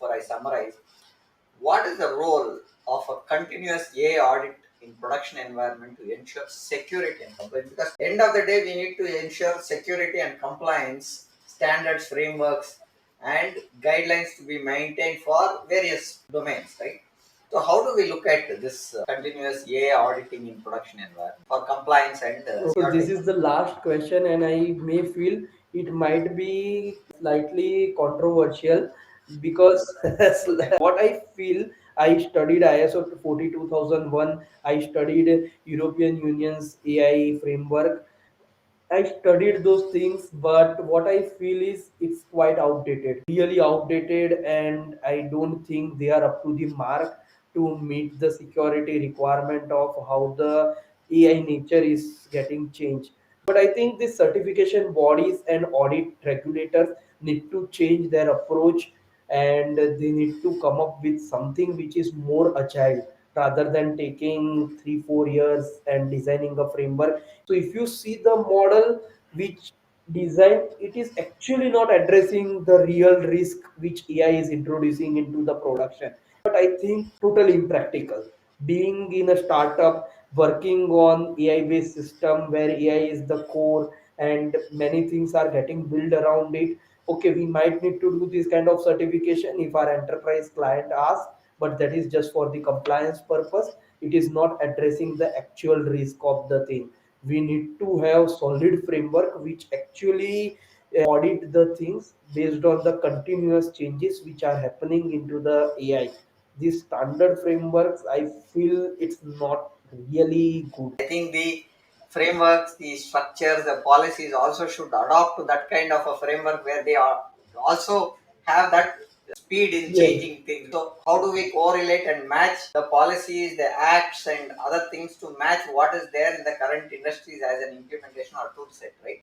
before I summarize, what is the role of a continuous AI audit in production environment to ensure security and compliance? Because end of the day, we need to ensure security and compliance standards, frameworks, and guidelines to be maintained for various domains, right? So, how do we look at this continuous AI auditing in production environment for compliance and So this security? is the last question, and I may feel it might be slightly controversial because what I feel, I studied ISO 42001, I studied European Union's AI framework, I studied those things, but what I feel is it's quite outdated, really outdated, and I don't think they are up to the mark to meet the security requirement of how the AI nature is getting changed. But I think the certification bodies and audit regulators need to change their approach, and they need to come up with something which is more agile rather than taking 3 4 years and designing a framework. So if you see the model which design, it is actually not addressing the real risk which AI is introducing into the production. But I think totally impractical. Being in a startup, working on AI based system where AI is the core and many things are getting built around it. Okay, we might need to do this kind of certification if our enterprise client asks, but that is just for the compliance purpose. It is not addressing the actual risk of the thing. We need to have solid framework which actually audit the things based on the continuous changes which are happening into the AI. These standard frameworks, I feel it's not really good. I think the frameworks, the structures, the policies also should adopt to that kind of a framework where they are also have that speed in Yes. changing things. So, how do we correlate and match the policies, the acts, and other things to match what is there in the current industries as an implementation or tool set, right?